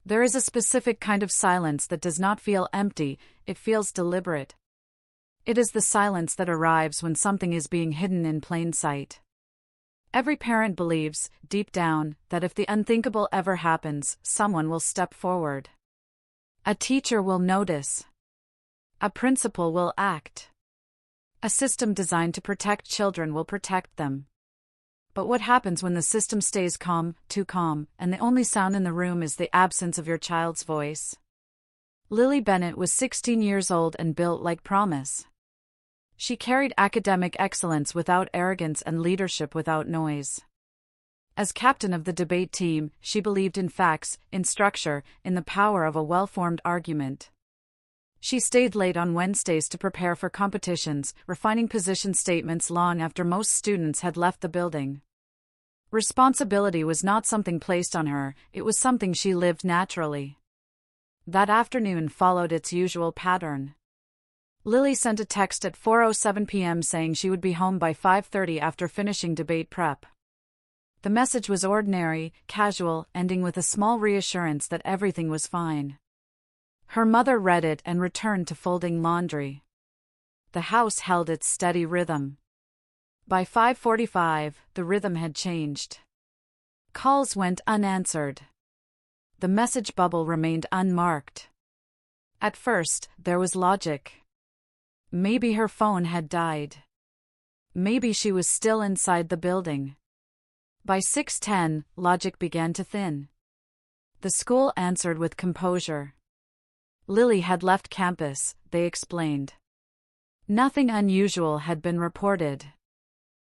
There is a specific kind of silence that does not feel empty, it feels deliberate. It is the silence that arrives when something is being hidden in plain sight. Every parent believes, deep down, that if the unthinkable ever happens, someone will step forward. A teacher will notice. A principal will act. A system designed to protect children will protect them. But what happens when the system stays calm, too calm, and the only sound in the room is the absence of your child's voice? Lily Bennett was 16 years old and built like promise. She carried academic excellence without arrogance and leadership without noise. As captain of the debate team, she believed in facts, in structure, in the power of a well-formed argument. She stayed late on Wednesdays to prepare for competitions, refining position statements long after most students had left the building. Responsibility was not something placed on her, it was something she lived naturally. That afternoon followed its usual pattern. Lily sent a text at 4:07 p.m. saying she would be home by 5:30 after finishing debate prep. The message was ordinary, casual, ending with a small reassurance that everything was fine. Her mother read it and returned to folding laundry. The house held its steady rhythm. By 5:45, the rhythm had changed. Calls went unanswered. The message bubble remained unmarked. At first, there was logic. Maybe her phone had died. Maybe she was still inside the building. By 6:10, logic began to thin. The school answered with composure. Lily had left campus, they explained. Nothing unusual had been reported.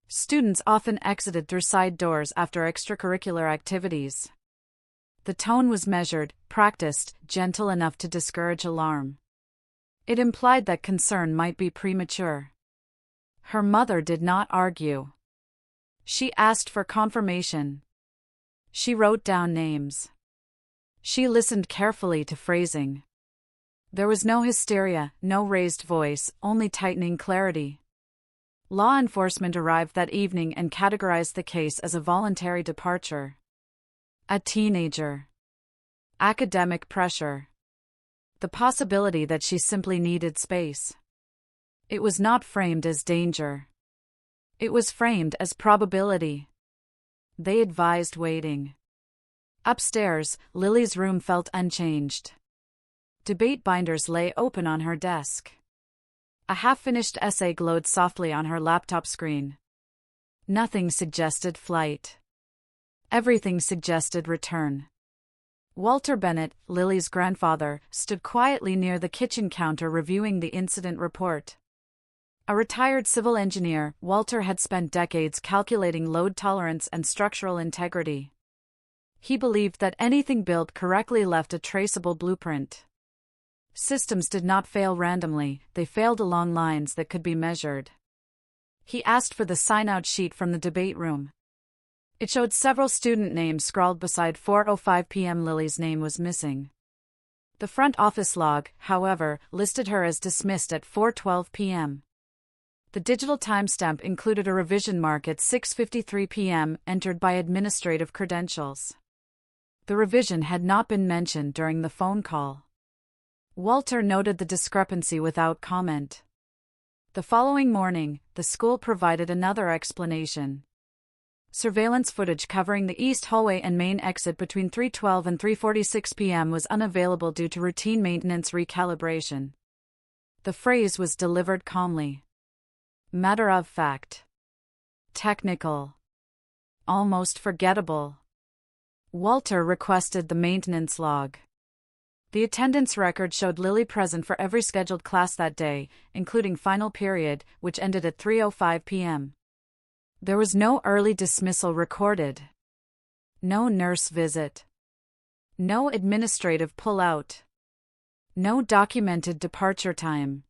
Students often exited through side doors after extracurricular activities. The tone was measured, practiced, gentle enough to discourage alarm. It implied that concern might be premature. Her mother did not argue. She asked for confirmation. She wrote down names. She listened carefully to phrasing. There was no hysteria, no raised voice, only tightening clarity. Law enforcement arrived that evening and categorized the case as a voluntary departure. A teenager. Academic pressure. The possibility that she simply needed space. It was not framed as danger. It was framed as probability. They advised waiting. Upstairs, Lily's room felt unchanged. Debate binders lay open on her desk. A half-finished essay glowed softly on her laptop screen. Nothing suggested flight. Everything suggested return. Walter Bennett, Lily's grandfather, stood quietly near the kitchen counter reviewing the incident report. A retired civil engineer, Walter had spent decades calculating load tolerance and structural integrity. He believed that anything built correctly left a traceable blueprint. Systems did not fail randomly, they failed along lines that could be measured. He asked for the sign-out sheet from the debate room. It showed several student names scrawled beside 4:05 p.m. Lily's name was missing. The front office log, however, listed her as dismissed at 4:12 p.m. The digital timestamp included a revision mark at 6:53 p.m. entered by administrative credentials. The revision had not been mentioned during the phone call. Walter noted the discrepancy without comment. The following morning, the school provided another explanation. Surveillance footage covering the east hallway and main exit between 3:12 and 3:46 p.m. was unavailable due to routine maintenance recalibration. The phrase was delivered calmly. Matter of fact. Technical. Almost forgettable. Walter requested the maintenance log. The attendance record showed Lily present for every scheduled class that day, including final period, which ended at 3:05 p.m. There was no early dismissal recorded. No nurse visit. No administrative pullout. No documented departure time.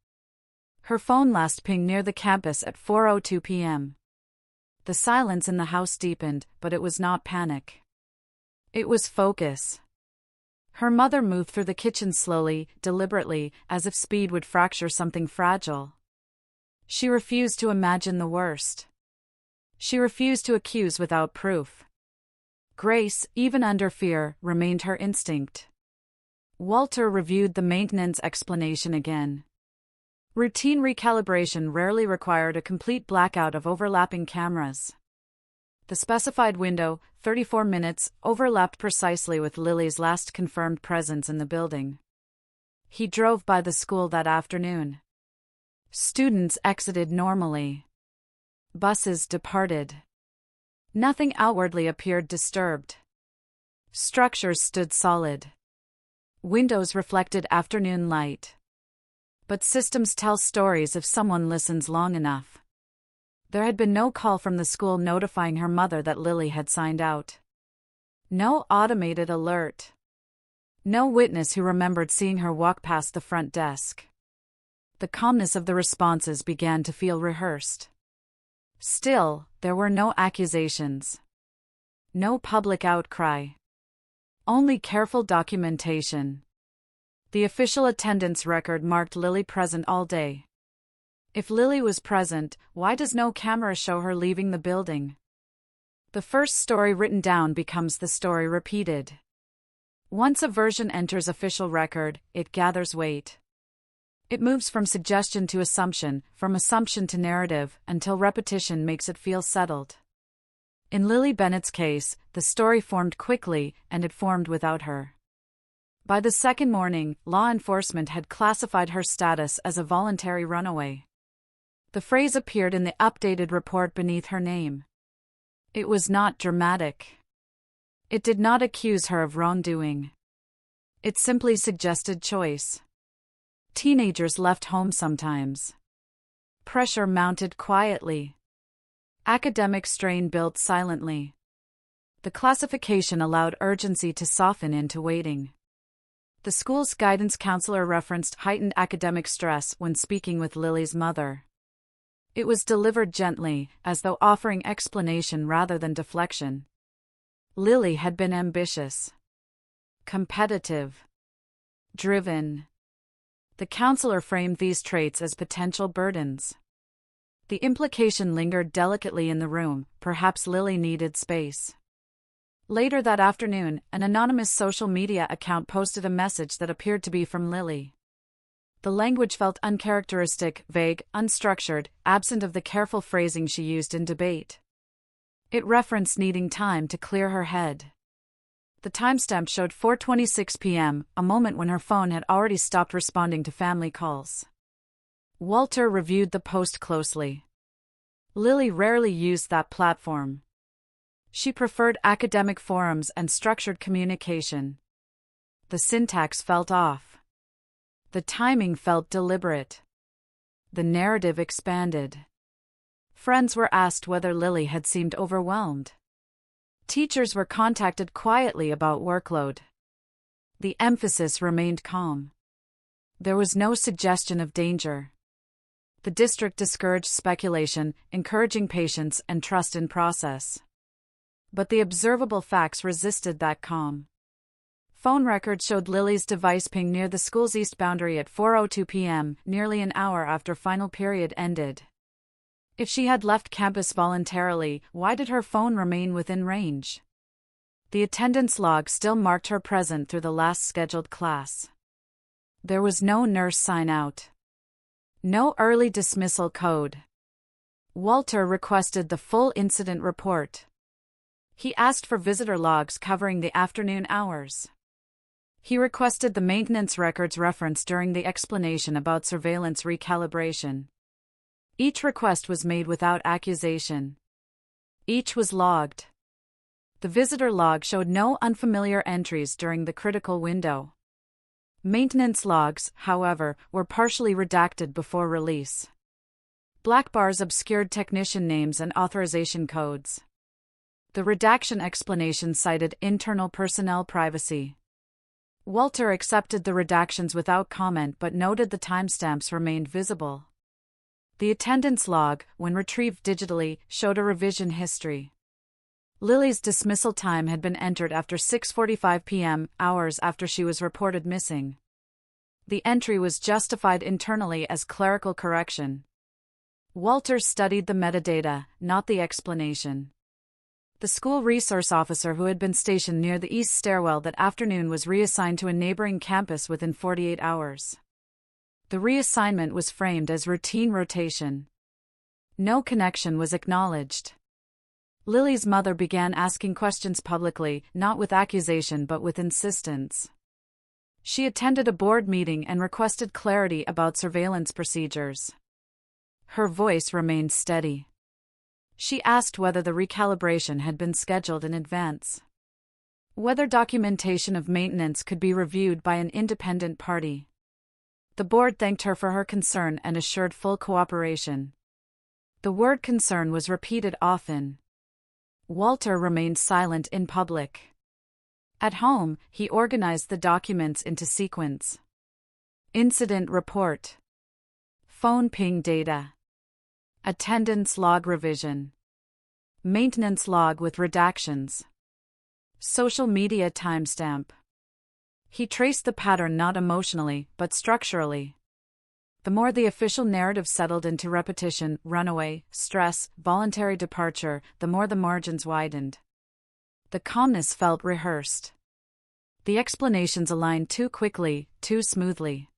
Her phone last pinged near the campus at 4:02 p.m. The silence in the house deepened, but it was not panic. It was focus. Her mother moved through the kitchen slowly, deliberately, as if speed would fracture something fragile. She refused to imagine the worst. She refused to accuse without proof. Grace, even under fear, remained her instinct. Walter reviewed the maintenance explanation again. Routine recalibration rarely required a complete blackout of overlapping cameras. The specified window, 34 minutes, overlapped precisely with Lily's last confirmed presence in the building. He drove by the school that afternoon. Students exited normally. Buses departed. Nothing outwardly appeared disturbed. Structures stood solid. Windows reflected afternoon light. But systems tell stories if someone listens long enough. There had been no call from the school notifying her mother that Lily had signed out. No automated alert. No witness who remembered seeing her walk past the front desk. The calmness of the responses began to feel rehearsed. Still, there were no accusations. No public outcry. Only careful documentation. The official attendance record marked Lily present all day. If Lily was present, why does no camera show her leaving the building? The first story written down becomes the story repeated. Once a version enters official record, it gathers weight. It moves from suggestion to assumption, from assumption to narrative, until repetition makes it feel settled. In Lily Bennett's case, the story formed quickly, and it formed without her. By the second morning, law enforcement had classified her status as a voluntary runaway. The phrase appeared in the updated report beneath her name. It was not dramatic. It did not accuse her of wrongdoing. It simply suggested choice. Teenagers left home sometimes. Pressure mounted quietly. Academic strain built silently. The classification allowed urgency to soften into waiting. The school's guidance counselor referenced heightened academic stress when speaking with Lily's mother. It was delivered gently, as though offering explanation rather than deflection. Lily had been ambitious, competitive, driven. The counselor framed these traits as potential burdens. The implication lingered delicately in the room, perhaps Lily needed space. Later that afternoon, an anonymous social media account posted a message that appeared to be from Lily. The language felt uncharacteristic, vague, unstructured, absent of the careful phrasing she used in debate. It referenced needing time to clear her head. The timestamp showed 4:26 p.m., a moment when her phone had already stopped responding to family calls. Walter reviewed the post closely. Lily rarely used that platform. She preferred academic forums and structured communication. The syntax felt off. The timing felt deliberate. The narrative expanded. Friends were asked whether Lily had seemed overwhelmed. Teachers were contacted quietly about workload. The emphasis remained calm. There was no suggestion of danger. The district discouraged speculation, encouraging patience and trust in process. But the observable facts resisted that calm. Phone records showed Lily's device ping near the school's east boundary at 4:02 p.m., nearly an hour after final period ended. If she had left campus voluntarily, why did her phone remain within range? The attendance log still marked her present through the last scheduled class. There was no nurse sign-out. No early dismissal code. Walter requested the full incident report. He asked for visitor logs covering the afternoon hours. He requested the maintenance records referenced during the explanation about surveillance recalibration. Each request was made without accusation. Each was logged. The visitor log showed no unfamiliar entries during the critical window. Maintenance logs, however, were partially redacted before release. Black bars obscured technician names and authorization codes. The redaction explanation cited internal personnel privacy. Walter accepted the redactions without comment but noted the timestamps remained visible. The attendance log, when retrieved digitally, showed a revision history. Lily's dismissal time had been entered after 6:45 p.m., hours after she was reported missing. The entry was justified internally as clerical correction. Walter studied the metadata, not the explanation. The school resource officer who had been stationed near the east stairwell that afternoon was reassigned to a neighboring campus within 48 hours. The reassignment was framed as routine rotation. No connection was acknowledged. Lily's mother began asking questions publicly, not with accusation but with insistence. She attended a board meeting and requested clarity about surveillance procedures. Her voice remained steady. She asked whether the recalibration had been scheduled in advance, whether documentation of maintenance could be reviewed by an independent party. The board thanked her for her concern and assured full cooperation. The word concern was repeated often. Walter remained silent in public. At home, he organized the documents into sequence. Incident report. Phone ping data. Attendance log revision. Maintenance log with redactions. Social media timestamp. He traced the pattern not emotionally, but structurally. The more the official narrative settled into repetition, runaway, stress, voluntary departure, the more the margins widened. The calmness felt rehearsed. The explanations aligned too quickly, too smoothly.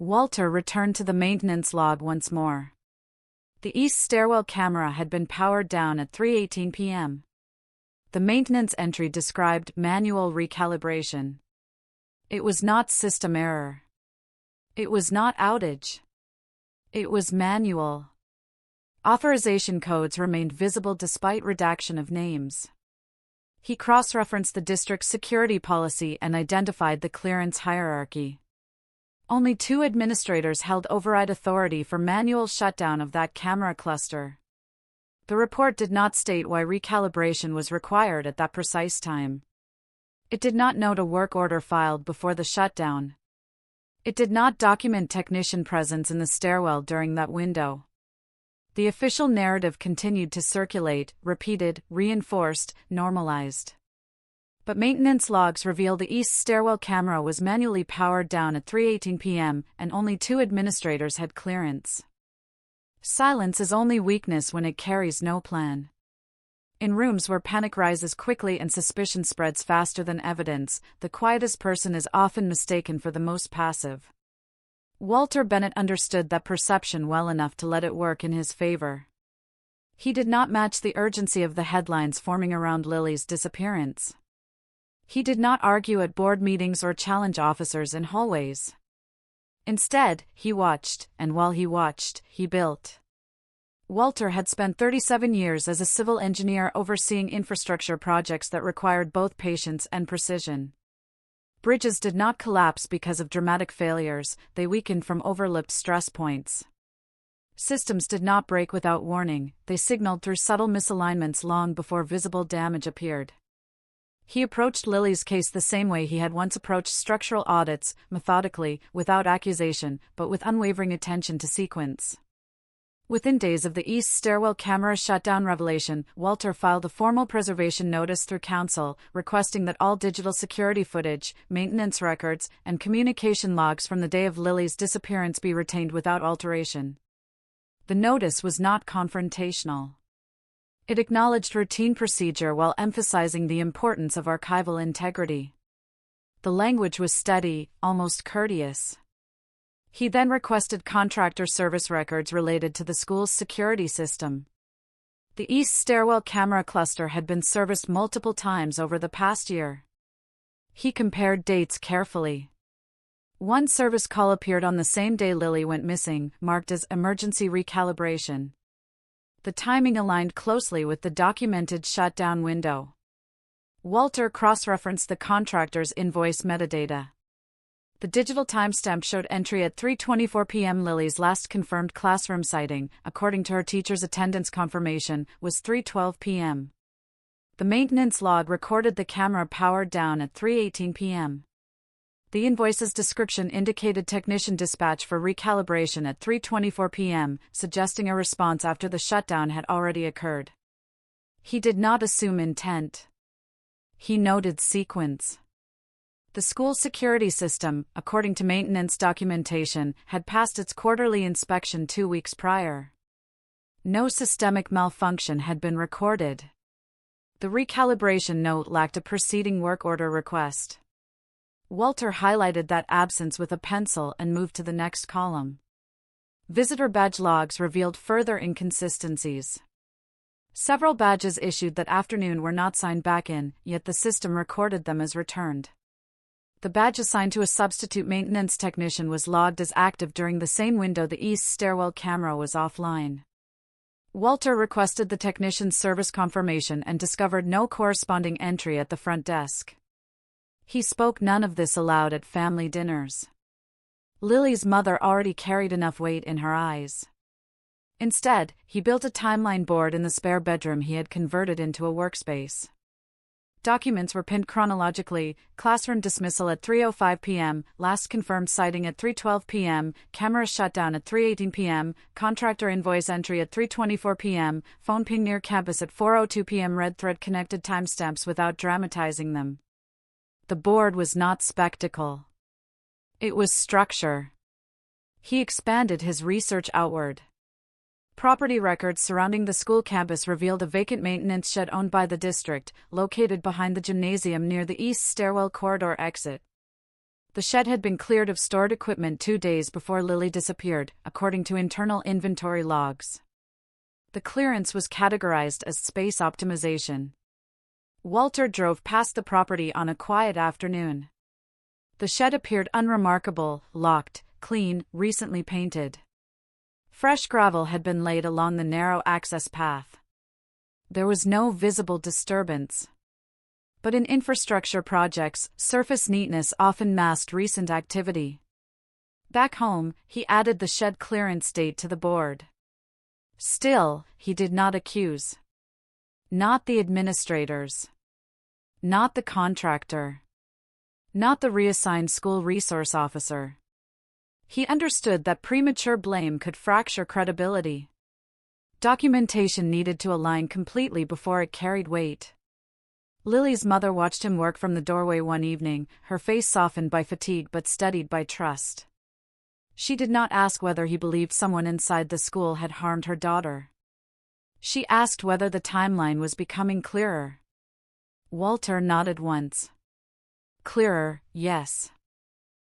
Walter returned to the maintenance log once more. The east stairwell camera had been powered down at 3:18 p.m. The maintenance entry described manual recalibration. It was not system error. It was not outage. It was manual. Authorization codes remained visible despite redaction of names. He cross-referenced the district's security policy and identified the clearance hierarchy. Only 2 administrators held override authority for manual shutdown of that camera cluster. The report did not state why recalibration was required at that precise time. It did not note a work order filed before the shutdown. It did not document technician presence in the stairwell during that window. The official narrative continued to circulate, repeated, reinforced, normalized. But maintenance logs reveal the east stairwell camera was manually powered down at 3:18 p.m. and only 2 administrators had clearance. Silence is only weakness when it carries no plan. In rooms where panic rises quickly and suspicion spreads faster than evidence, the quietest person is often mistaken for the most passive. Walter Bennett understood that perception well enough to let it work in his favor. He did not match the urgency of the headlines forming around Lily's disappearance. He did not argue at board meetings or challenge officers in hallways. Instead, he watched, and while he watched, he built. Walter had spent 37 years as a civil engineer overseeing infrastructure projects that required both patience and precision. Bridges did not collapse because of dramatic failures, they weakened from overlapped stress points. Systems did not break without warning, they signaled through subtle misalignments long before visible damage appeared. He approached Lily's case the same way he had once approached structural audits, methodically, without accusation, but with unwavering attention to sequence. Within days of the east stairwell camera shutdown revelation, Walter filed a formal preservation notice through council, requesting that all digital security footage, maintenance records, and communication logs from the day of Lily's disappearance be retained without alteration. The notice was not confrontational. It acknowledged routine procedure while emphasizing the importance of archival integrity. The language was steady, almost courteous. He then requested contractor service records related to the school's security system. The east stairwell camera cluster had been serviced multiple times over the past year. He compared dates carefully. One service call appeared on the same day Lily went missing, marked as emergency recalibration. The timing aligned closely with the documented shutdown window. Walter cross-referenced the contractor's invoice metadata. The digital timestamp showed entry at 3:24 p.m. Lily's last confirmed classroom sighting, according to her teacher's attendance confirmation, was 3:12 p.m. The maintenance log recorded the camera powered down at 3:18 p.m. The invoice's description indicated technician dispatch for recalibration at 3:24 p.m., suggesting a response after the shutdown had already occurred. He did not assume intent. He noted sequence. The school security system, according to maintenance documentation, had passed its quarterly inspection 2 weeks prior. No systemic malfunction had been recorded. The recalibration note lacked a preceding work order request. Walter highlighted that absence with a pencil and moved to the next column. Visitor badge logs revealed further inconsistencies. Several badges issued that afternoon were not signed back in, yet the system recorded them as returned. The badge assigned to a substitute maintenance technician was logged as active during the same window the east stairwell camera was offline. Walter requested the technician's service confirmation and discovered no corresponding entry at the front desk. He spoke none of this aloud at family dinners. Lily's mother already carried enough weight in her eyes. Instead, he built a timeline board in the spare bedroom he had converted into a workspace. Documents were pinned chronologically: classroom dismissal at 3:05 p.m., last confirmed sighting at 3:12 p.m., camera shutdown at 3:18 p.m., contractor invoice entry at 3:24 p.m., phone ping near campus at 4:02 p.m. Red thread connected timestamps without dramatizing them. The board was not spectacle. It was structure. He expanded his research outward. Property records surrounding the school campus revealed a vacant maintenance shed owned by the district, located behind the gymnasium near the east stairwell corridor exit. The shed had been cleared of stored equipment 2 days before Lily disappeared, according to internal inventory logs. The clearance was categorized as space optimization. Walter drove past the property on a quiet afternoon. The shed appeared unremarkable, locked, clean, recently painted. Fresh gravel had been laid along the narrow access path. There was no visible disturbance. But in infrastructure projects, surface neatness often masked recent activity. Back home, he added the shed clearance date to the board. Still, he did not accuse. Not the administrators. Not the contractor. Not the reassigned school resource officer. He understood that premature blame could fracture credibility. Documentation needed to align completely before it carried weight. Lily's mother watched him work from the doorway one evening, her face softened by fatigue but steadied by trust. She did not ask whether he believed someone inside the school had harmed her daughter. She asked whether the timeline was becoming clearer. Walter nodded once. Clearer, yes.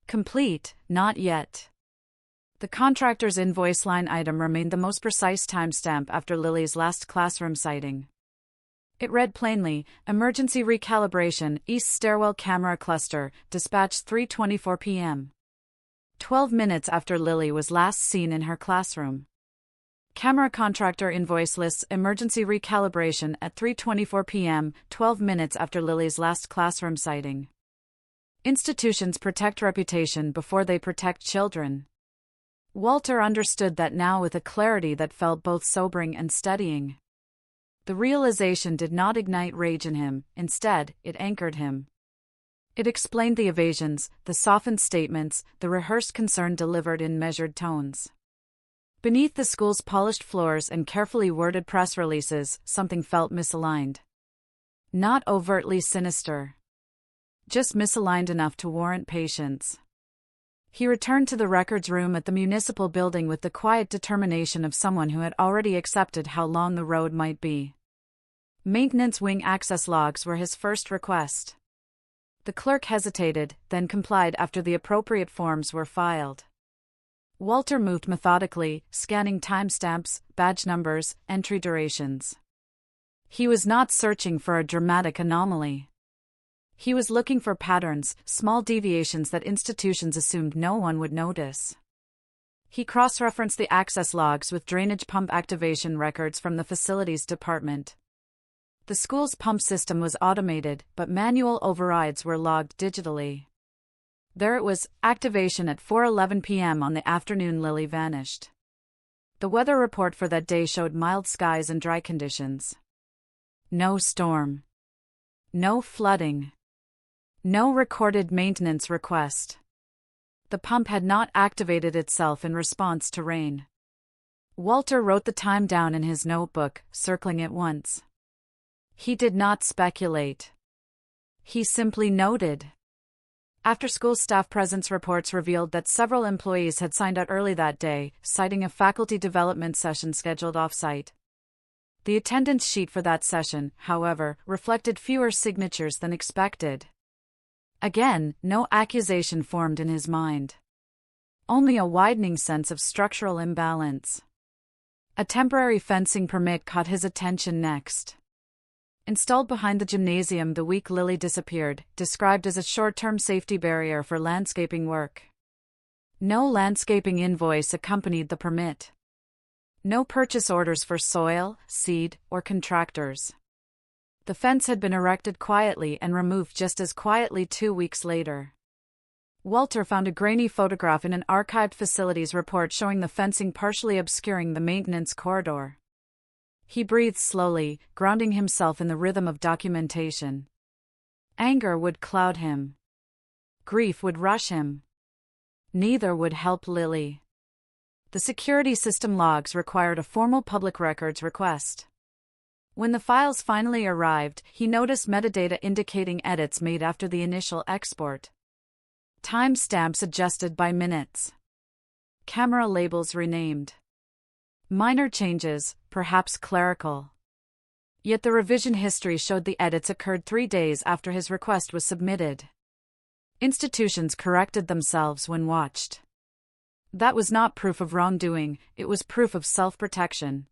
Complete, not yet. The contractor's invoice line item remained the most precise timestamp after Lily's last classroom sighting. It read plainly: emergency recalibration, east stairwell camera cluster, dispatched 3:24 p.m. 12 minutes after Lily was last seen in her classroom. Camera contractor invoice lists emergency recalibration at 3:24 p.m., 12 minutes after Lily's last classroom sighting. Institutions protect reputation before they protect children. Walter understood that now with a clarity that felt both sobering and steadying. The realization did not ignite rage in him, instead, it anchored him. It explained the evasions, the softened statements, the rehearsed concern delivered in measured tones. Beneath the school's polished floors and carefully worded press releases, something felt misaligned. Not overtly sinister. Just misaligned enough to warrant patience. He returned to the records room at the municipal building with the quiet determination of someone who had already accepted how long the road might be. Maintenance wing access logs were his first request. The clerk hesitated, then complied after the appropriate forms were filed. Walter moved methodically, scanning timestamps, badge numbers, entry durations. He was not searching for a dramatic anomaly. He was looking for patterns, small deviations that institutions assumed no one would notice. He cross-referenced the access logs with drainage pump activation records from the facilities department. The school's pump system was automated, but manual overrides were logged digitally. There it was, activation at 4:11 p.m. on the afternoon Lily vanished. The weather report for that day showed mild skies and dry conditions. No storm. No flooding. No recorded maintenance request. The pump had not activated itself in response to rain. Walter wrote the time down in his notebook, circling it once. He did not speculate. He simply noted. After-school staff presence reports revealed that several employees had signed out early that day, citing a faculty development session scheduled off-site. The attendance sheet for that session, however, reflected fewer signatures than expected. Again, no accusation formed in his mind. Only a widening sense of structural imbalance. A temporary fencing permit caught his attention next. Installed behind the gymnasium the week Lily disappeared, described as a short-term safety barrier for landscaping work. No landscaping invoice accompanied the permit. No purchase orders for soil, seed, or contractors. The fence had been erected quietly and removed just as quietly 2 weeks later. Walter found a grainy photograph in an archived facilities report showing the fencing partially obscuring the maintenance corridor. He breathed slowly, grounding himself in the rhythm of documentation. Anger would cloud him. Grief would rush him. Neither would help Lily. The security system logs required a formal public records request. When the files finally arrived, he noticed metadata indicating edits made after the initial export. Timestamps adjusted by minutes. Camera labels renamed. Minor changes, perhaps clerical. Yet the revision history showed the edits occurred 3 days after his request was submitted. Institutions corrected themselves when watched. That was not proof of wrongdoing, it was proof of self-protection.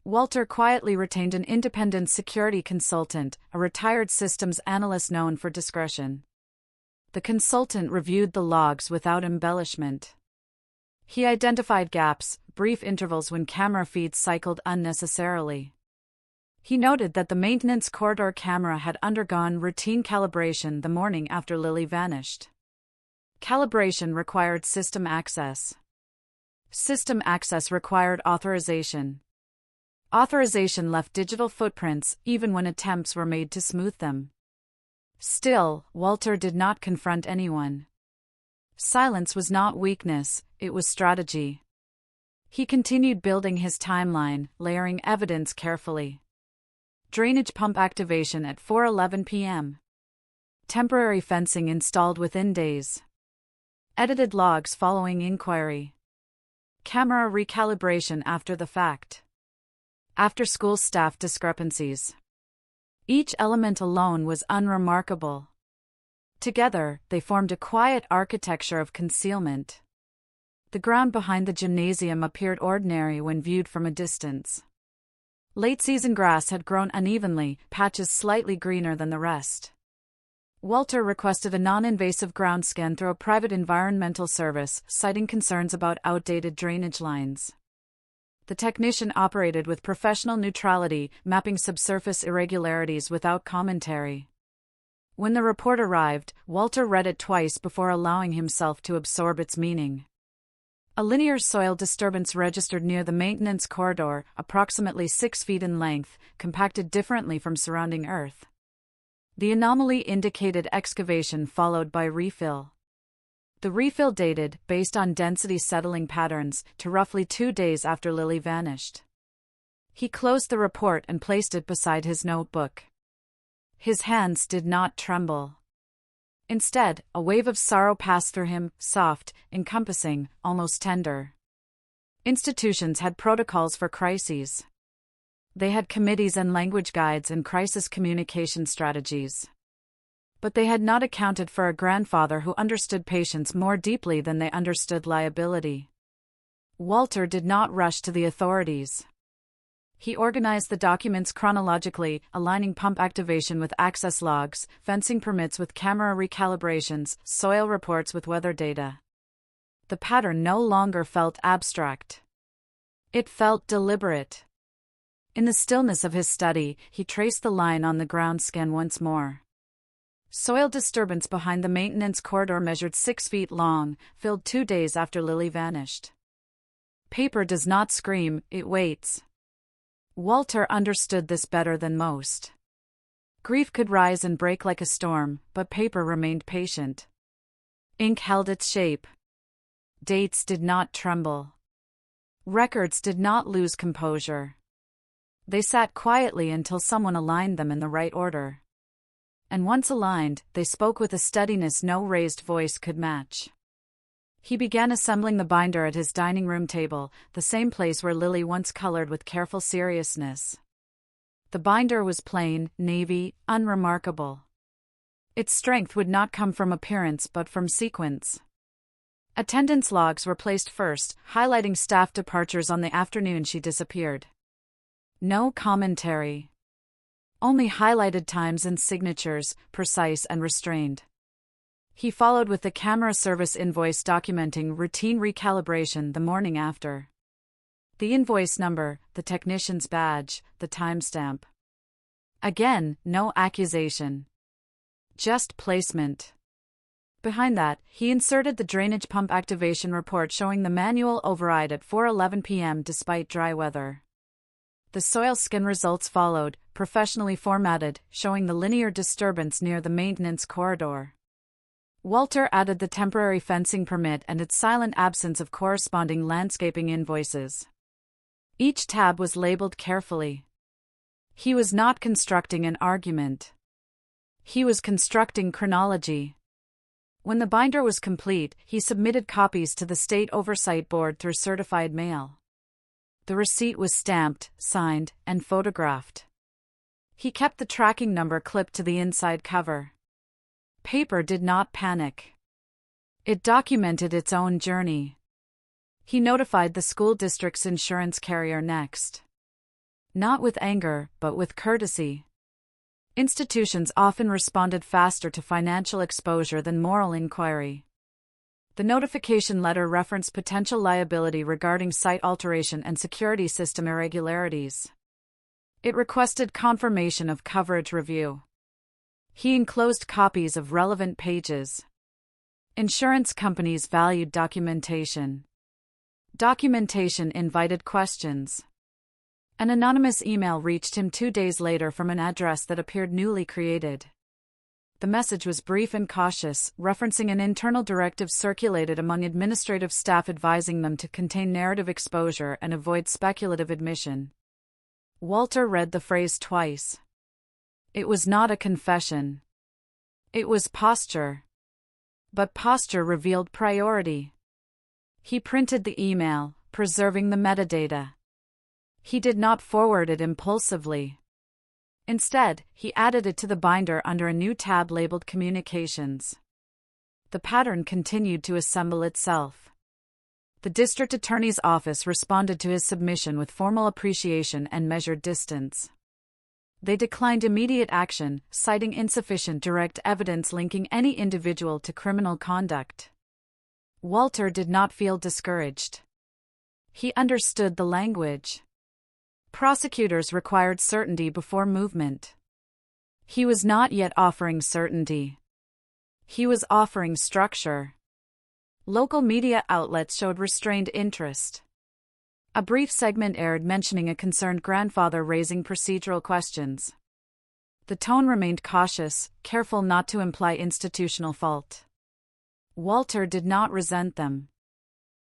Walter quietly retained an independent security consultant, a retired systems analyst known for discretion. The consultant reviewed the logs without embellishment. He identified gaps, brief intervals when camera feeds cycled unnecessarily. He noted that the maintenance corridor camera had undergone routine calibration the morning after Lily vanished. Calibration required system access. System access required authorization. Authorization left digital footprints, even when attempts were made to smooth them. Still, Walter did not confront anyone. Silence was not weakness, it was strategy. He continued building his timeline, layering evidence carefully. Drainage pump activation at 4:11 p.m. Temporary fencing installed within days. Edited logs following inquiry. Camera recalibration after the fact. After-school staff discrepancies. Each element alone was unremarkable. Together, they formed a quiet architecture of concealment. The ground behind the gymnasium appeared ordinary when viewed from a distance. Late-season grass had grown unevenly, patches slightly greener than the rest. Walter requested a non-invasive ground scan through a private environmental service, citing concerns about outdated drainage lines. The technician operated with professional neutrality, mapping subsurface irregularities without commentary. When the report arrived, Walter read it twice before allowing himself to absorb its meaning. A linear soil disturbance registered near the maintenance corridor, approximately 6 feet in length, compacted differently from surrounding earth. The anomaly indicated excavation followed by refill. The refill dated, based on density settling patterns, to roughly 2 days after Lily vanished. He closed the report and placed it beside his notebook. His hands did not tremble. Instead, a wave of sorrow passed through him, soft, encompassing, almost tender. Institutions had protocols for crises. They had committees and language guides and crisis communication strategies. But they had not accounted for a grandfather who understood patience more deeply than they understood liability. Walter did not rush to the authorities. He organized the documents chronologically, aligning pump activation with access logs, fencing permits with camera recalibrations, soil reports with weather data. The pattern no longer felt abstract. It felt deliberate. In the stillness of his study, he traced the line on the ground scan once more. Soil disturbance behind the maintenance corridor measured 6 feet long, filled 2 days after Lily vanished. Paper does not scream, it waits. Walter understood this better than most. Grief could rise and break like a storm, but paper remained patient. Ink held its shape. Dates did not tremble. Records did not lose composure. They sat quietly until someone aligned them in the right order. And once aligned, they spoke with a steadiness no raised voice could match. He began assembling the binder at his dining room table, the same place where Lily once colored with careful seriousness. The binder was plain, navy, unremarkable. Its strength would not come from appearance but from sequence. Attendance logs were placed first, highlighting staff departures on the afternoon she disappeared. No commentary. Only highlighted times and signatures, precise and restrained. He followed with the camera service invoice documenting routine recalibration the morning after. The invoice number, the technician's badge, the timestamp. Again, no accusation. Just placement. Behind that, he inserted the drainage pump activation report showing the manual override at 4:11 p.m. despite dry weather. The soil skin results followed, professionally formatted, showing the linear disturbance near the maintenance corridor. Walter added the temporary fencing permit and its silent absence of corresponding landscaping invoices. Each tab was labeled carefully. He was not constructing an argument. He was constructing chronology. When the binder was complete, he submitted copies to the State Oversight Board through certified mail. The receipt was stamped, signed, and photographed. He kept the tracking number clipped to the inside cover. Paper did not panic. It documented its own journey. He notified the school district's insurance carrier next. Not with anger, but with courtesy. Institutions often responded faster to financial exposure than moral inquiry. The notification letter referenced potential liability regarding site alteration and security system irregularities. It requested confirmation of coverage review. He enclosed copies of relevant pages. Insurance companies valued documentation. Documentation invited questions. An anonymous email reached him 2 days later from an address that appeared newly created. The message was brief and cautious, referencing an internal directive circulated among administrative staff advising them to contain narrative exposure and avoid speculative admission. Walter read the phrase twice. It was not a confession. It was posture. But posture revealed priority. He printed the email, preserving the metadata. He did not forward it impulsively. Instead, he added it to the binder under a new tab labeled Communications. The pattern continued to assemble itself. The district attorney's office responded to his submission with formal appreciation and measured distance. They declined immediate action, citing insufficient direct evidence linking any individual to criminal conduct. Walter did not feel discouraged. He understood the language. Prosecutors required certainty before movement. He was not yet offering certainty. He was offering structure. Local media outlets showed restrained interest. A brief segment aired mentioning a concerned grandfather raising procedural questions. The tone remained cautious, careful not to imply institutional fault. Walter did not resent them.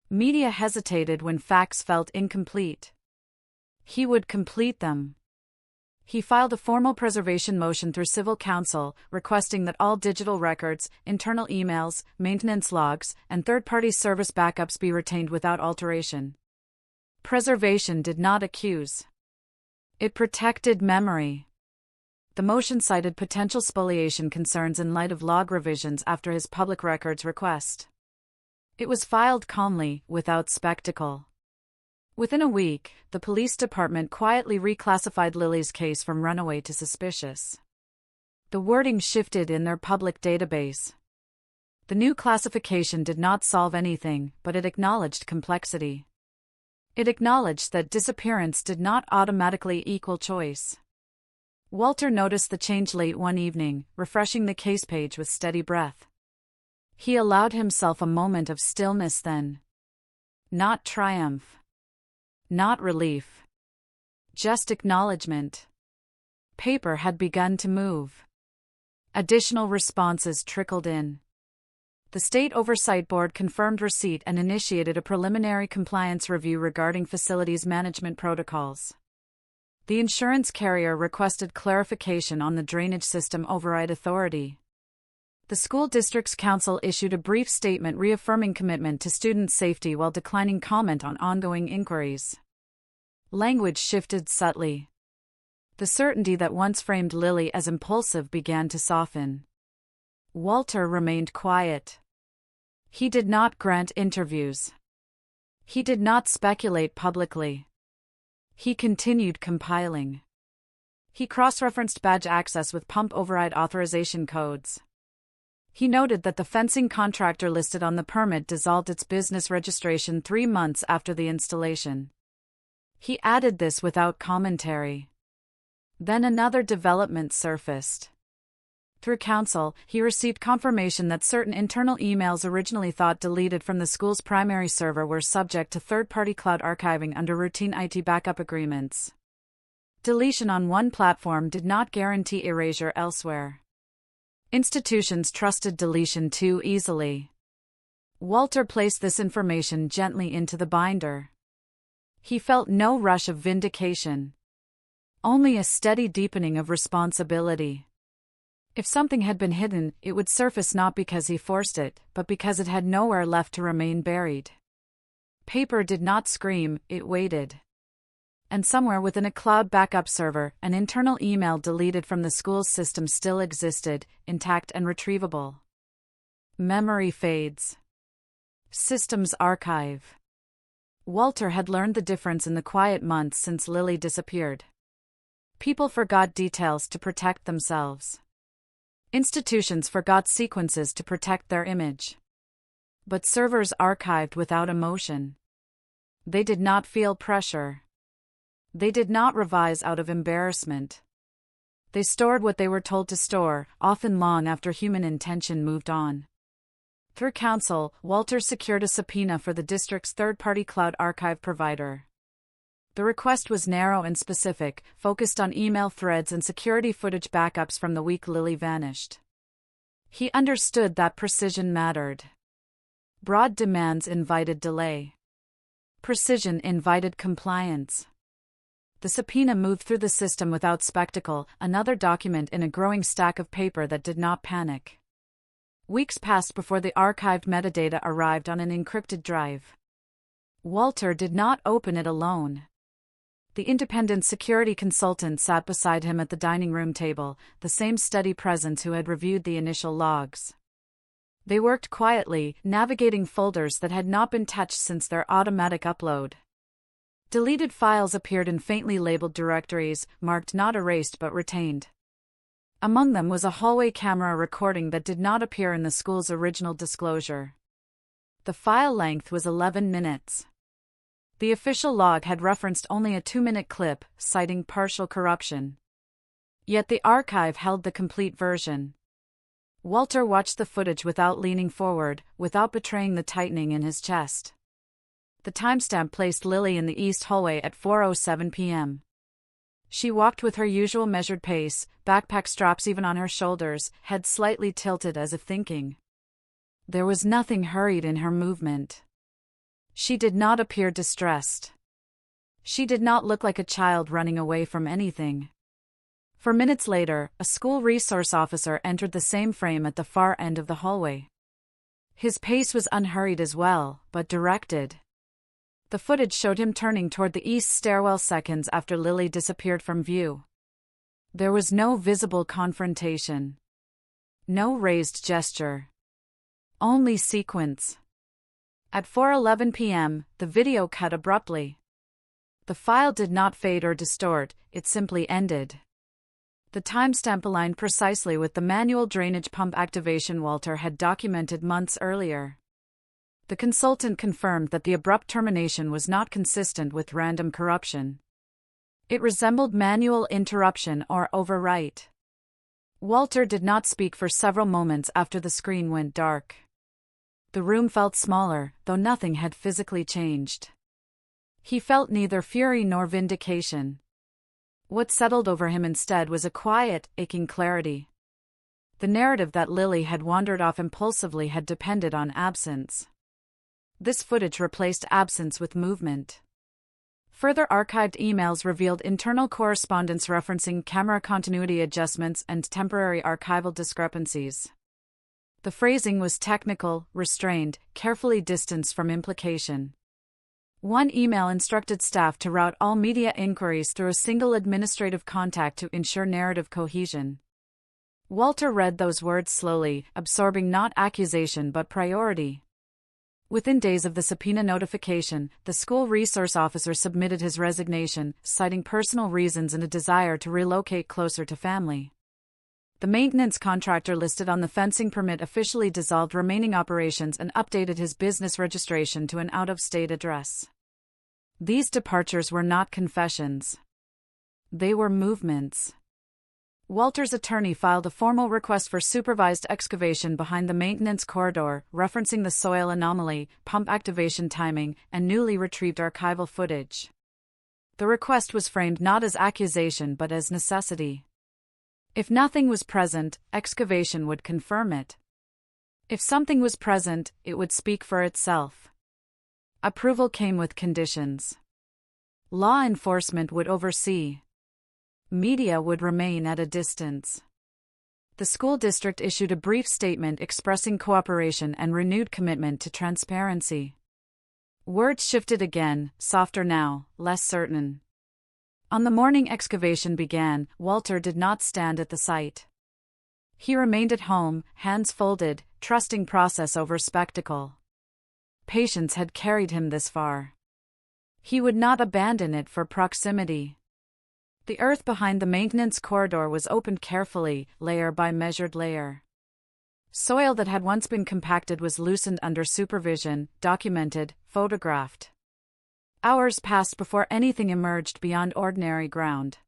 Media hesitated when facts felt incomplete. He would complete them. He filed a formal preservation motion through Civil Council, requesting that all digital records, internal emails, maintenance logs, and third-party service backups be retained without alteration. Preservation did not accuse. It protected memory. The motion cited potential spoliation concerns in light of log revisions after his public records request. It was filed calmly, without spectacle. Within a week, the police department quietly reclassified Lily's case from runaway to suspicious. The wording shifted in their public database. The new classification did not solve anything, but it acknowledged complexity. It acknowledged that disappearance did not automatically equal choice. Walter noticed the change late one evening, refreshing the case page with steady breath. He allowed himself a moment of stillness then. Not triumph. Not relief. Just acknowledgement. Paper had begun to move. Additional responses trickled in. The State Oversight Board confirmed receipt and initiated a preliminary compliance review regarding facilities management protocols. The insurance carrier requested clarification on the drainage system override authority. The school district's council issued a brief statement reaffirming commitment to student safety while declining comment on ongoing inquiries. Language shifted subtly. The certainty that once framed Lily as impulsive began to soften. Walter remained quiet. He did not grant interviews. He did not speculate publicly. He continued compiling. He cross-referenced badge access with pump override authorization codes. He noted that the fencing contractor listed on the permit dissolved its business registration 3 months after the installation. He added this without commentary. Then another development surfaced. Through counsel, he received confirmation that certain internal emails originally thought deleted from the school's primary server were subject to third-party cloud archiving under routine IT backup agreements. Deletion on one platform did not guarantee erasure elsewhere. Institutions trusted deletion too easily. Walter placed this information gently into the binder. He felt no rush of vindication. Only a steady deepening of responsibility. If something had been hidden, it would surface not because he forced it, but because it had nowhere left to remain buried. Paper did not scream, it waited. And somewhere within a cloud backup server, an internal email deleted from the school's system still existed, intact and retrievable. Memory fades. Systems archive. Walter had learned the difference in the quiet months since Lily disappeared. People forgot details to protect themselves. Institutions forgot sequences to protect their image. But servers archived without emotion. They did not feel pressure. They did not revise out of embarrassment. They stored what they were told to store, often long after human intention moved on. Through counsel, Walter secured a subpoena for the district's third-party cloud archive provider. The request was narrow and specific, focused on email threads and security footage backups from the week Lily vanished. He understood that precision mattered. Broad demands invited delay. Precision invited compliance. The subpoena moved through the system without spectacle, another document in a growing stack of paper that did not panic. Weeks passed before the archived metadata arrived on an encrypted drive. Walter did not open it alone. The independent security consultant sat beside him at the dining room table, the same steady presence who had reviewed the initial logs. They worked quietly, navigating folders that had not been touched since their automatic upload. Deleted files appeared in faintly labeled directories, marked not erased but retained. Among them was a hallway camera recording that did not appear in the school's original disclosure. The file length was 11 minutes. The official log had referenced only a 2-minute clip, citing partial corruption. Yet the archive held the complete version. Walter watched the footage without leaning forward, without betraying the tightening in his chest. The timestamp placed Lily in the east hallway at 4:07 p.m. She walked with her usual measured pace, backpack straps even on her shoulders, head slightly tilted as if thinking. There was nothing hurried in her movement. She did not appear distressed. She did not look like a child running away from anything. For minutes later, a school resource officer entered the same frame at the far end of the hallway. His pace was unhurried as well, but directed. The footage showed him turning toward the east stairwell seconds after Lily disappeared from view. There was no visible confrontation. No raised gesture. Only sequence. At 4:11 p.m., the video cut abruptly. The file did not fade or distort, it simply ended. The timestamp aligned precisely with the manual drainage pump activation Walter had documented months earlier. The consultant confirmed that the abrupt termination was not consistent with random corruption. It resembled manual interruption or overwrite. Walter did not speak for several moments after the screen went dark. The room felt smaller, though nothing had physically changed. He felt neither fury nor vindication. What settled over him instead was a quiet, aching clarity. The narrative that Lily had wandered off impulsively had depended on absence. This footage replaced absence with movement. Further archived emails revealed internal correspondence referencing camera continuity adjustments and temporary archival discrepancies. The phrasing was technical, restrained, carefully distanced from implication. One email instructed staff to route all media inquiries through a single administrative contact to ensure narrative cohesion. Walter read those words slowly, absorbing not accusation but priority. Within days of the subpoena notification, the school resource officer submitted his resignation, citing personal reasons and a desire to relocate closer to family. The maintenance contractor listed on the fencing permit officially dissolved remaining operations and updated his business registration to an out-of-state address. These departures were not confessions. They were movements. Walter's attorney filed a formal request for supervised excavation behind the maintenance corridor, referencing the soil anomaly, pump activation timing, and newly retrieved archival footage. The request was framed not as accusation but as necessity. If nothing was present, excavation would confirm it. If something was present, it would speak for itself. Approval came with conditions. Law enforcement would oversee. Media would remain at a distance. The school district issued a brief statement expressing cooperation and renewed commitment to transparency. Words shifted again, softer now, less certain. On the morning excavation began, Walter did not stand at the site. He remained at home, hands folded, trusting process over spectacle. Patience had carried him this far. He would not abandon it for proximity. The earth behind the maintenance corridor was opened carefully, layer by measured layer. Soil that had once been compacted was loosened under supervision, documented, photographed. Hours passed before anything emerged beyond ordinary ground.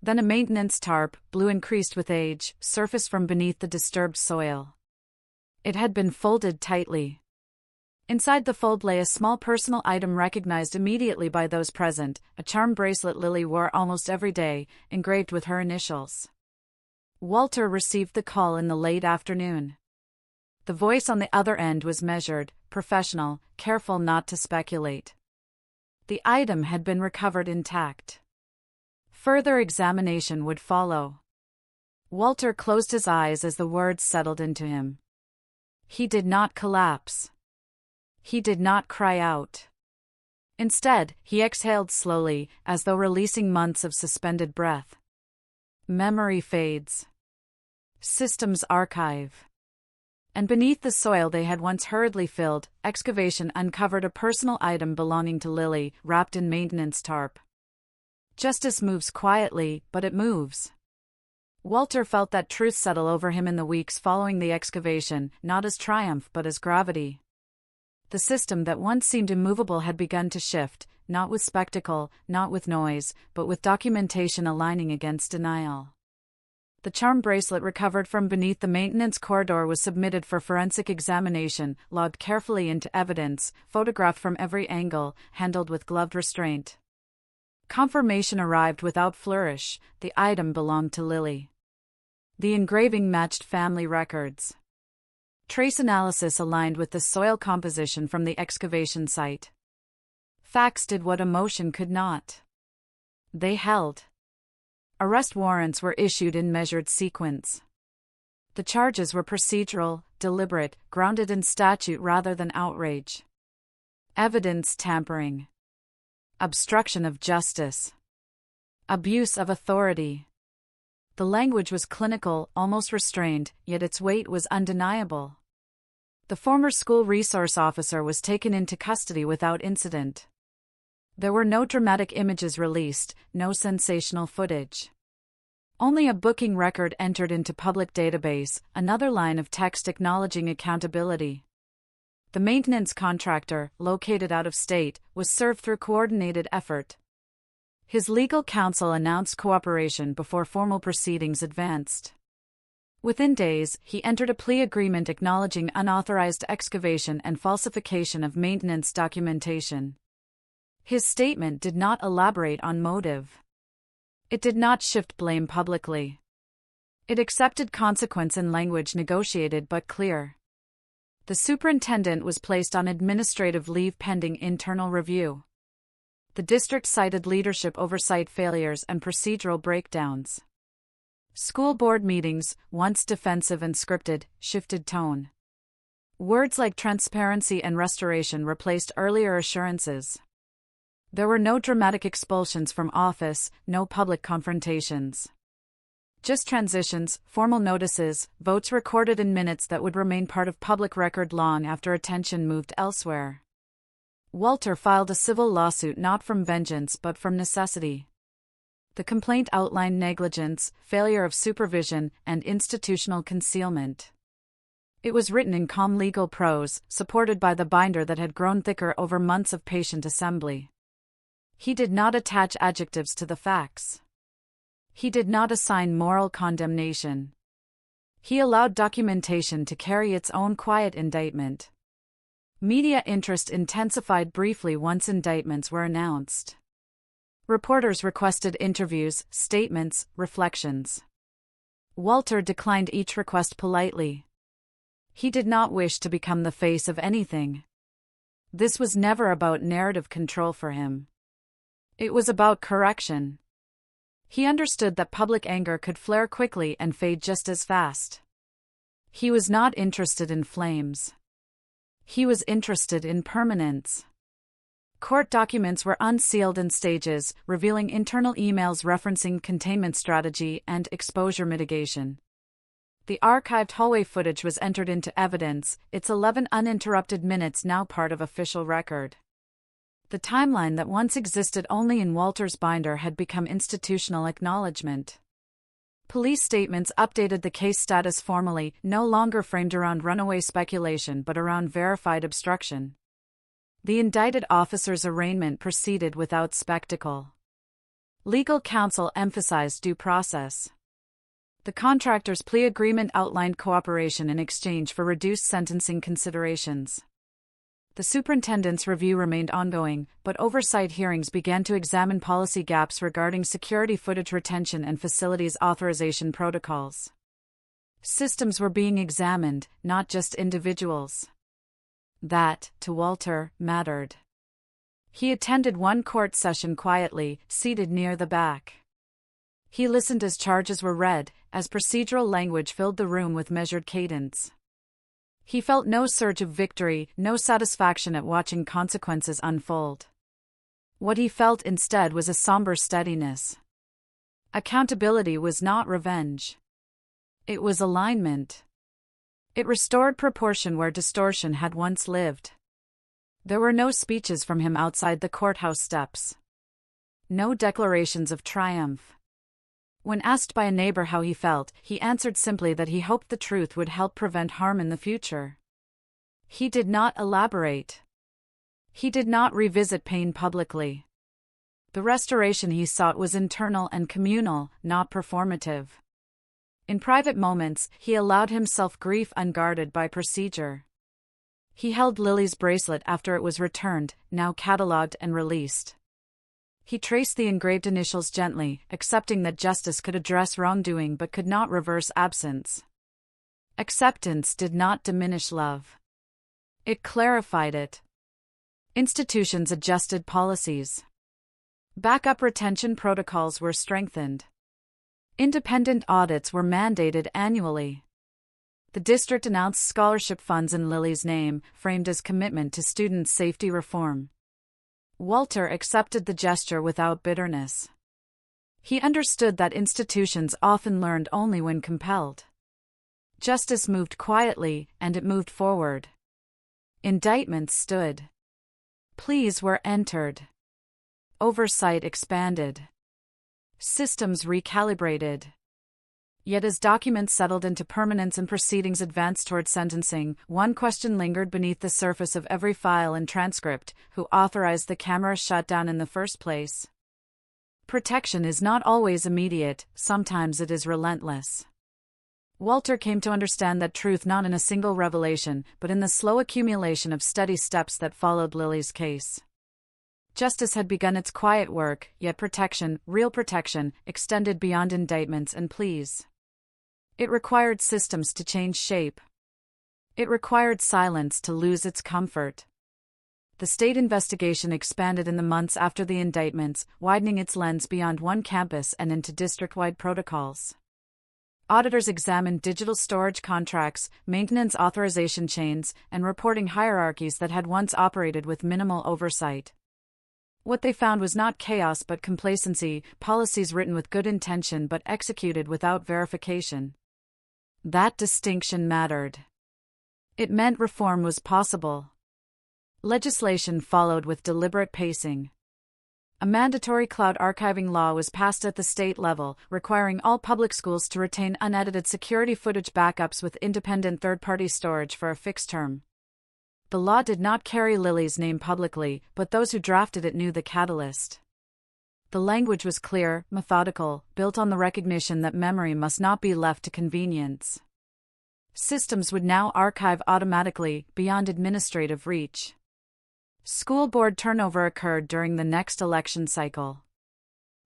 Then a maintenance tarp, blue and creased with age, surfaced from beneath the disturbed soil. It had been folded tightly. Inside the fold lay a small personal item recognized immediately by those present, a charm bracelet Lily wore almost every day, engraved with her initials. Walter received the call in the late afternoon. The voice on the other end was measured, professional, careful not to speculate. The item had been recovered intact. Further examination would follow. Walter closed his eyes as the words settled into him. He did not collapse. He did not cry out. Instead, he exhaled slowly, as though releasing months of suspended breath. Memory fades. Systems archive. And beneath the soil they had once hurriedly filled, excavation uncovered a personal item belonging to Lily, wrapped in maintenance tarp. Justice moves quietly, but it moves. Walter felt that truth settle over him in the weeks following the excavation, not as triumph but as gravity. The system that once seemed immovable had begun to shift, not with spectacle, not with noise, but with documentation aligning against denial. The charm bracelet recovered from beneath the maintenance corridor was submitted for forensic examination, logged carefully into evidence, photographed from every angle, handled with gloved restraint. Confirmation arrived without flourish: the item belonged to Lily. The engraving matched family records. Trace analysis aligned with the soil composition from the excavation site. Facts did what emotion could not. They held. Arrest warrants were issued in measured sequence. The charges were procedural, deliberate, grounded in statute rather than outrage. Evidence tampering. Obstruction of justice. Abuse of authority. The language was clinical, almost restrained, yet its weight was undeniable. The former school resource officer was taken into custody without incident. There were no dramatic images released, no sensational footage. Only a booking record entered into public database, another line of text acknowledging accountability. The maintenance contractor, located out of state, was served through coordinated effort. His legal counsel announced cooperation before formal proceedings advanced. Within days, he entered a plea agreement acknowledging unauthorized excavation and falsification of maintenance documentation. His statement did not elaborate on motive. It did not shift blame publicly. It accepted consequence in language negotiated but clear. The superintendent was placed on administrative leave pending internal review. The district cited leadership oversight failures and procedural breakdowns. School board meetings, once defensive and scripted, shifted tone. Words like transparency and restoration replaced earlier assurances. There were no dramatic expulsions from office, no public confrontations. Just transitions, formal notices, votes recorded in minutes that would remain part of public record long after attention moved elsewhere. Walter filed a civil lawsuit not from vengeance but from necessity. The complaint outlined negligence, failure of supervision, and institutional concealment. It was written in calm legal prose, supported by the binder that had grown thicker over months of patient assembly. He did not attach adjectives to the facts. He did not assign moral condemnation. He allowed documentation to carry its own quiet indictment. Media interest intensified briefly once indictments were announced. Reporters requested interviews, statements, reflections. Walter declined each request politely. He did not wish to become the face of anything. This was never about narrative control for him. It was about correction. He understood that public anger could flare quickly and fade just as fast. He was not interested in flames. He was interested in permanence. Court documents were unsealed in stages, revealing internal emails referencing containment strategy and exposure mitigation. The archived hallway footage was entered into evidence, its 11 uninterrupted minutes now part of official record. The timeline that once existed only in Walter's binder had become institutional acknowledgement. Police statements updated the case status formally, no longer framed around runaway speculation but around verified obstruction. The indicted officer's arraignment proceeded without spectacle. Legal counsel emphasized due process. The contractor's plea agreement outlined cooperation in exchange for reduced sentencing considerations. The superintendent's review remained ongoing, but oversight hearings began to examine policy gaps regarding security footage retention and facilities authorization protocols. Systems were being examined, not just individuals. That, to Walter, mattered. He attended one court session quietly, seated near the back. He listened as charges were read, as procedural language filled the room with measured cadence. He felt no surge of victory, no satisfaction at watching consequences unfold. What he felt instead was a somber steadiness. Accountability was not revenge. It was alignment. It restored proportion where distortion had once lived. There were no speeches from him outside the courthouse steps. No declarations of triumph. When asked by a neighbor how he felt, he answered simply that he hoped the truth would help prevent harm in the future. He did not elaborate. He did not revisit pain publicly. The restoration he sought was internal and communal, not performative. In private moments, he allowed himself grief unguarded by procedure. He held Lily's bracelet after it was returned, now catalogued and released. He traced the engraved initials gently, accepting that justice could address wrongdoing but could not reverse absence. Acceptance did not diminish love. It clarified it. Institutions adjusted policies. Backup retention protocols were strengthened. Independent audits were mandated annually. The district announced scholarship funds in Lily's name, framed as commitment to student safety reform. Walter accepted the gesture without bitterness. He understood that institutions often learned only when compelled. Justice moved quietly, and it moved forward. Indictments stood. Pleas were entered. Oversight expanded. Systems recalibrated. Yet as documents settled into permanence and proceedings advanced toward sentencing, one question lingered beneath the surface of every file and transcript: who authorized the camera shutdown in the first place? Protection is not always immediate, sometimes it is relentless. Walter came to understand that truth not in a single revelation, but in the slow accumulation of steady steps that followed Lily's case. Justice had begun its quiet work, yet protection, real protection, extended beyond indictments and pleas. It required systems to change shape. It required silence to lose its comfort. The state investigation expanded in the months after the indictments, widening its lens beyond one campus and into district-wide protocols. Auditors examined digital storage contracts, maintenance authorization chains, and reporting hierarchies that had once operated with minimal oversight. What they found was not chaos but complacency, policies written with good intention but executed without verification. That distinction mattered. It meant reform was possible. Legislation followed with deliberate pacing. A mandatory cloud archiving law was passed at the state level, requiring all public schools to retain unedited security footage backups with independent third-party storage for a fixed term. The law did not carry Lily's name publicly, but those who drafted it knew the catalyst. The language was clear, methodical, built on the recognition that memory must not be left to convenience. Systems would now archive automatically, beyond administrative reach. School board turnover occurred during the next election cycle.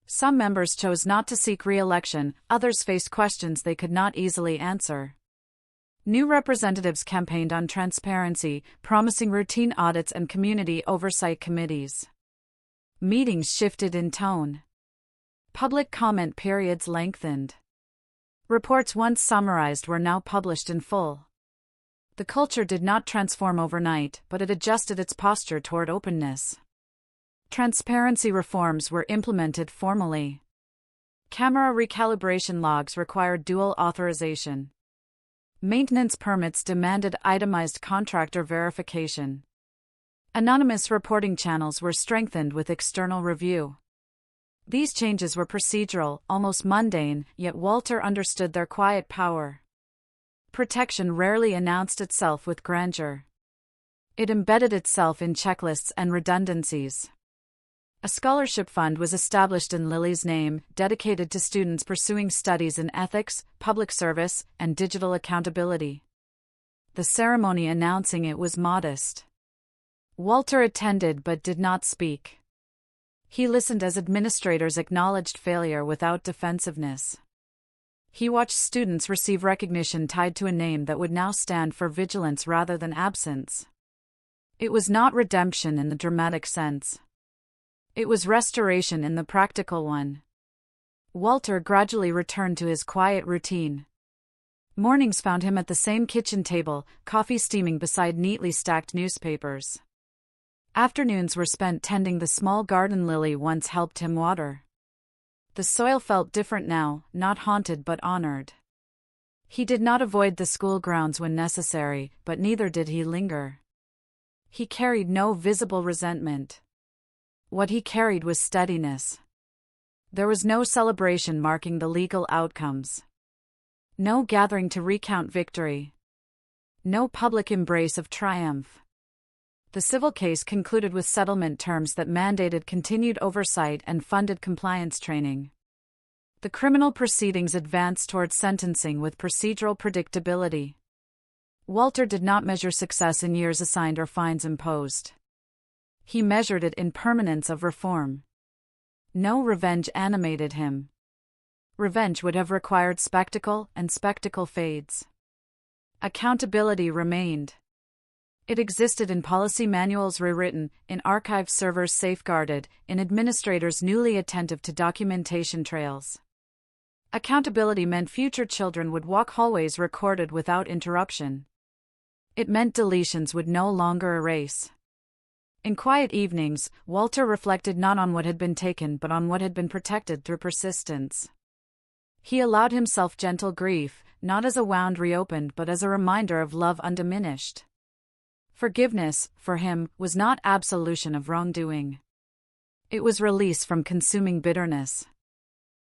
Some members chose not to seek re-election, others faced questions they could not easily answer. New representatives campaigned on transparency, promising routine audits and community oversight committees. Meetings shifted in tone. Public comment periods lengthened. Reports once summarized were now published in full. The culture did not transform overnight, but it adjusted its posture toward openness. Transparency reforms were implemented formally. Camera recalibration logs required dual authorization. Maintenance permits demanded itemized contractor verification. Anonymous reporting channels were strengthened with external review. These changes were procedural, almost mundane, yet Walter understood their quiet power. Protection rarely announced itself with grandeur. It embedded itself in checklists and redundancies. A scholarship fund was established in Lily's name, dedicated to students pursuing studies in ethics, public service, and digital accountability. The ceremony announcing it was modest. Walter attended but did not speak. He listened as administrators acknowledged failure without defensiveness. He watched students receive recognition tied to a name that would now stand for vigilance rather than absence. It was not redemption in the dramatic sense. It was restoration in the practical one. Walter gradually returned to his quiet routine. Mornings found him at the same kitchen table, coffee steaming beside neatly stacked newspapers. Afternoons were spent tending the small garden Lily once helped him water. The soil felt different now, not haunted but honored. He did not avoid the school grounds when necessary, but neither did he linger. He carried no visible resentment. What he carried was steadiness. There was no celebration marking the legal outcomes. No gathering to recount victory. No public embrace of triumph. The civil case concluded with settlement terms that mandated continued oversight and funded compliance training. The criminal proceedings advanced toward sentencing with procedural predictability. Walter did not measure success in years assigned or fines imposed. He measured it in permanence of reform. No revenge animated him. Revenge would have required spectacle, and spectacle fades. Accountability remained. It existed in policy manuals rewritten, in archive servers safeguarded, in administrators newly attentive to documentation trails. Accountability meant future children would walk hallways recorded without interruption. It meant deletions would no longer erase. In quiet evenings, Walter reflected not on what had been taken but on what had been protected through persistence. He allowed himself gentle grief, not as a wound reopened but as a reminder of love undiminished. Forgiveness, for him, was not absolution of wrongdoing. It was release from consuming bitterness.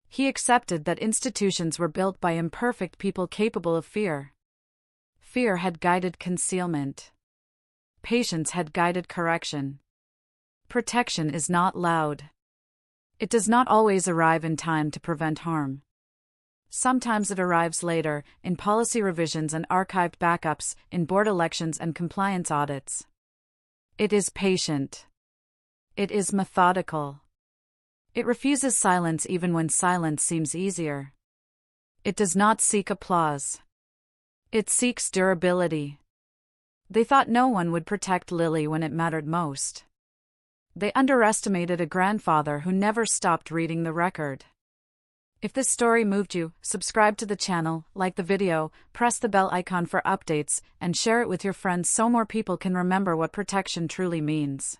He accepted that institutions were built by imperfect people capable of fear. Fear had guided concealment. Patience had guided correction. Protection is not loud. It does not always arrive in time to prevent harm. Sometimes it arrives later, in policy revisions and archived backups, in board elections and compliance audits. It is patient. It is methodical. It refuses silence even when silence seems easier. It does not seek applause. It seeks durability. They thought no one would protect Lily when it mattered most. They underestimated a grandfather who never stopped reading the record. If this story moved you, subscribe to the channel, like the video, press the bell icon for updates, and share it with your friends so more people can remember what protection truly means.